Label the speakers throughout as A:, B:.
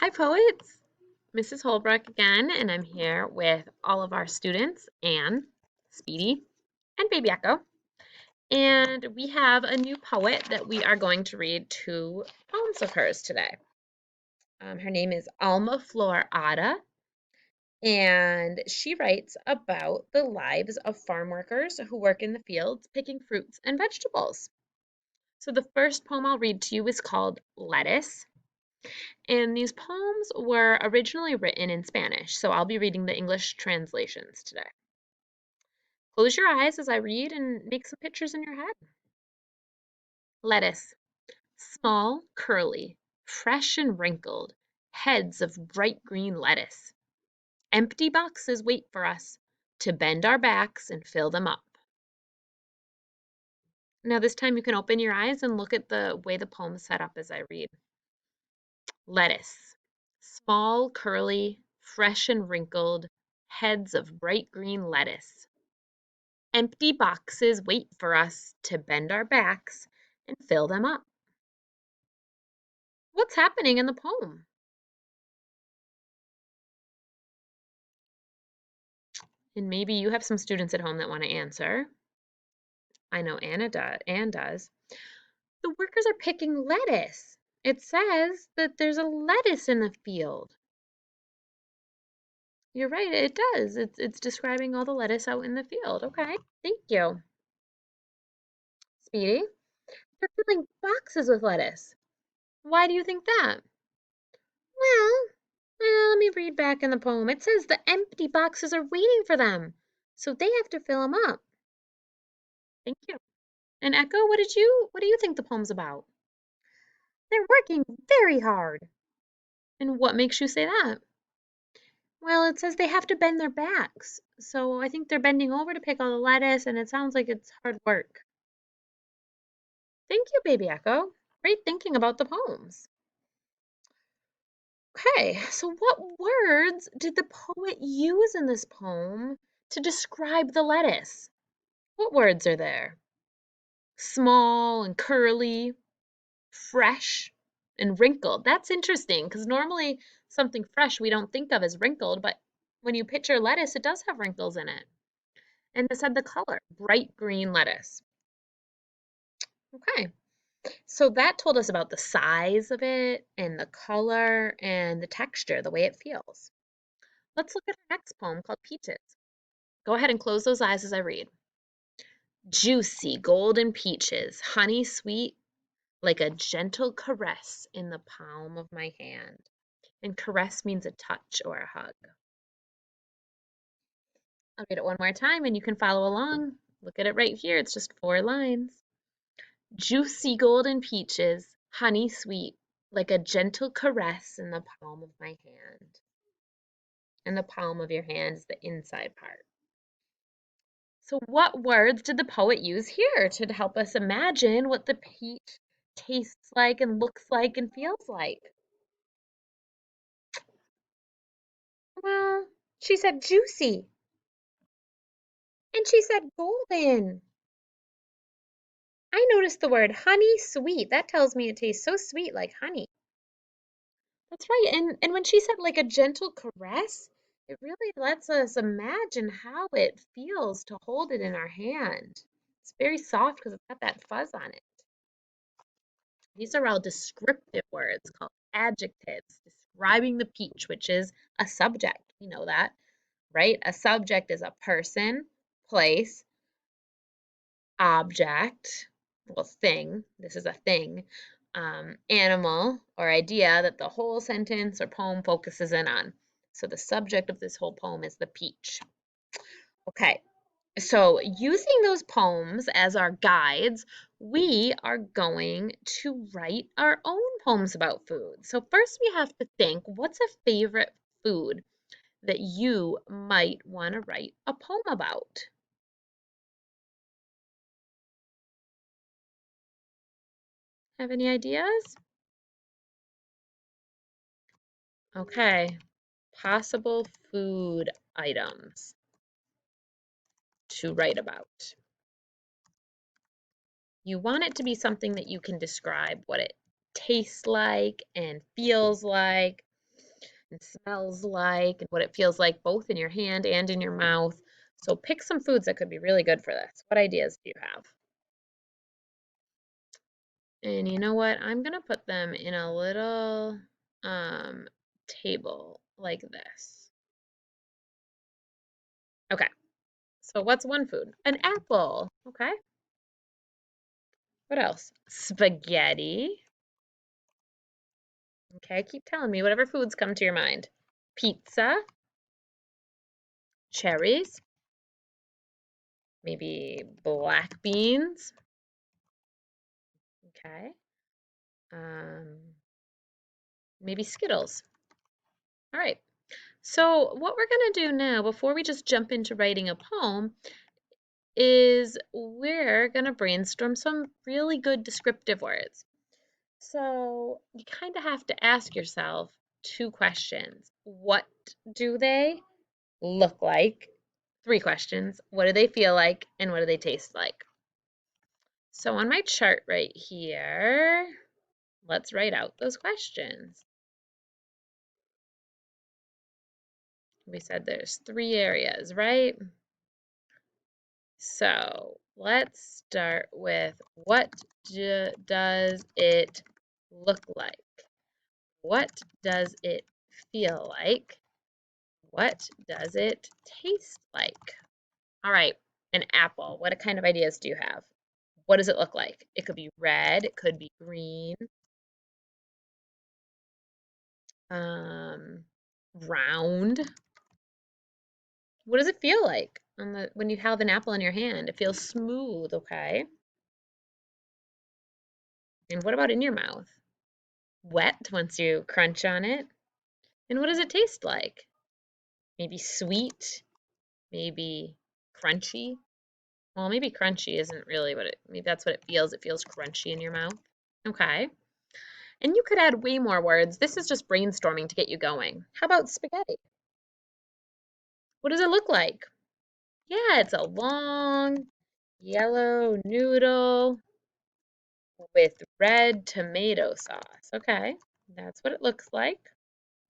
A: Hi, poets! Mrs. Holbrook again, and I'm here with all of our students, Anne, Speedy, and Baby Echo. And we have a new poet that we are going to read two poems of hers today. Her name is Alma Flor Ada, and she writes about the lives of farm workers who work in the fields picking fruits and vegetables. So the first poem I'll read to you is called Lettuce. And these poems were originally written in Spanish, so I'll be reading the English translations today. Close your eyes as I read and make some pictures in your head. Lettuce. Small, curly, fresh and wrinkled, heads of bright green lettuce. Empty boxes wait for us to bend our backs and fill them up. Now, this time you can open your eyes and look at the way the poem is set up as I read. Lettuce. Small, curly, fresh and wrinkled, heads of bright green lettuce. Empty boxes wait for us to bend our backs and fill them up. What's happening in the poem? And maybe you have some students at home that want to answer. I know Anne does. The workers are picking lettuce. It says that there's a lettuce in the field. You're right, it does. It's describing all the lettuce out in the field. Okay, thank you. Speedy, they're filling boxes with lettuce. Why do you think that? Well, let me read back in the poem. It says the empty boxes are waiting for them, so they have to fill them up. Thank you. And Echo, what do you think the poem's about? They're working very hard. And what makes you say that? Well, it says they have to bend their backs. So I think they're bending over to pick all the lettuce, and it sounds like it's hard work. Thank you, Baby Echo. Great thinking about the poems. Okay, so what words did the poet use in this poem to describe the lettuce? What words are there? Small and curly, fresh and wrinkled. That's interesting because normally something fresh we don't think of as wrinkled, but when you picture lettuce, it does have wrinkles in it. And it said the color, bright green lettuce. Okay, so that told us about the size of it and the color and the texture, the way it feels. Let's look at our next poem called Peaches. Go ahead and close those eyes as I read. Juicy golden peaches, honey sweet, like a gentle caress in the palm of my hand. And caress means a touch or a hug. I'll read it one more time and you can follow along. Look at it right here. It's just 4 lines. Juicy golden peaches, honey sweet, like a gentle caress in the palm of my hand. And the palm of your hand is the inside part. So, what words did the poet use here to help us imagine what the peach tastes like and looks like and feels like? Well, she said juicy and she said golden. I noticed the word honey sweet. That tells me it tastes so sweet like honey. That's right. And when she said like a gentle caress, it really lets us imagine how it feels to hold it in our hand. It's very soft because it's got that fuzz on it. These are all descriptive words called adjectives describing the peach, which is a subject. We know that, right? A subject is a person, place, object, well, thing. This is a thing, animal, or idea that the whole sentence or poem focuses in on. So the subject of this whole poem is the peach. Okay, so using those poems as our guides, we are going to write our own poems about food. So first we have to think, what's a favorite food that you might want to write a poem about? Have any ideas? Okay, possible food items to write about. You want it to be something that you can describe what it tastes like and feels like. and smells like and what it feels like both in your hand and in your mouth. So pick some foods that could be really good for this. What ideas do you have? And you know what? I'm gonna put them in a little um, table like this. Okay, so what's one food? An apple. Okay, what else? Spaghetti. Okay, keep telling me whatever foods come to your mind. Pizza, cherries, maybe black beans. Okay, um, maybe Skittles. All right. So what we're gonna do now, before we just jump into writing a poem, is we're gonna brainstorm some really good descriptive words. So you kind of have to ask yourself two questions. What do they look like? Three questions. What do they feel like? And what do they taste like? So on my chart right here, let's write out those questions. We said there's three areas, right? So let's start with what does it look like? What does it feel like? What does it taste like? All right, an apple. What kind of ideas do you have? What does it look like? It could be red, it could be green, um, round. What does it feel like when you have an apple in your hand? It feels smooth, okay? And what about in your mouth? Wet once you crunch on it. And what does it taste like? Maybe sweet, maybe crunchy. Well, maybe crunchy isn't really what maybe that's what it feels. It feels crunchy in your mouth. Okay. And you could add way more words. This is just brainstorming to get you going. How about spaghetti? What does it look like? Yeah, it's a long yellow noodle with red tomato sauce. Okay, that's what it looks like.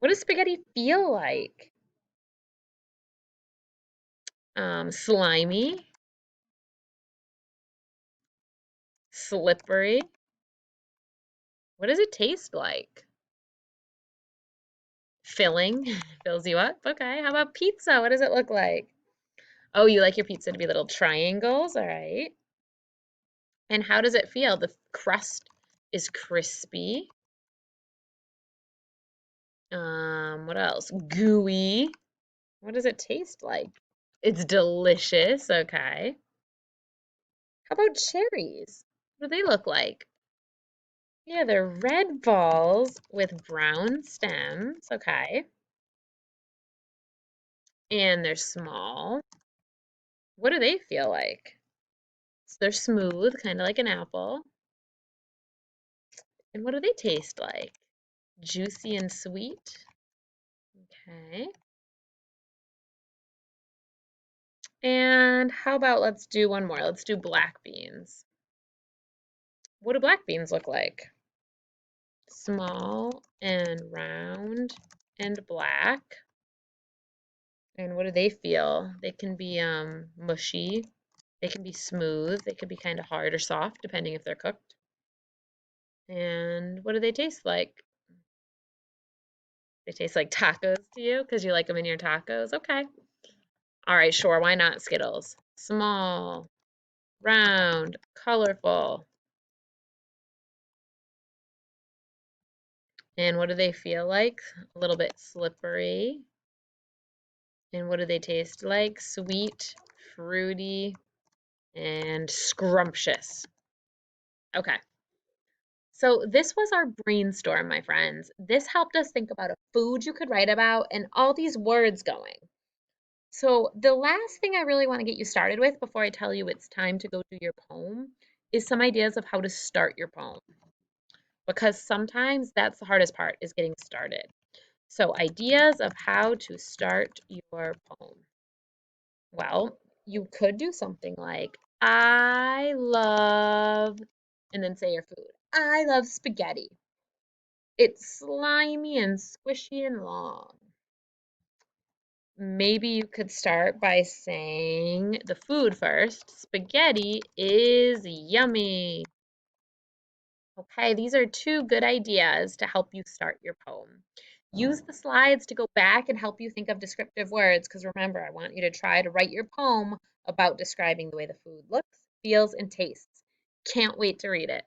A: What does spaghetti feel like? Slimy, slippery. What does it taste like? Filling, fills you up. Okay, how about pizza? What does it look like? Oh, you like your pizza to be little triangles? All right. And how does it feel? The crust is crispy. What else? Gooey. What does it taste like? It's delicious. Okay. How about cherries? What do they look like? Yeah, they're red balls with brown stems. Okay. And they're small. What do they feel like? So they're smooth, kind of like an apple. And what do they taste like? Juicy and sweet. Okay. And how about let's do one more. Let's do black beans. What do black beans look like? Small and round and black. And what do they feel? They can be mushy. They can be smooth. They can be kind of hard or soft, depending if they're cooked. And what do they taste like? They taste like tacos to you because you like them in your tacos. Okay. All right, sure. Why not Skittles? Small, round, colorful. And what do they feel like? A little bit slippery. And what do they taste like? Sweet, fruity, and scrumptious. Okay. So this was our brainstorm, my friends. This helped us think about a food you could write about and all these words going. So the last thing I really want to get you started with before I tell you it's time to go do your poem is some ideas of how to start your poem. Because sometimes that's the hardest part is getting started. So ideas of how to start your poem. Well, you could do something like, I love, and then say your food. I love spaghetti. It's slimy and squishy and long. Maybe you could start by saying the food first. Spaghetti is yummy. Okay, these are two good ideas to help you start your poem. Use the slides to go back and help you think of descriptive words, because remember, I want you to try to write your poem about describing the way the food looks, feels, and tastes. Can't wait to read it.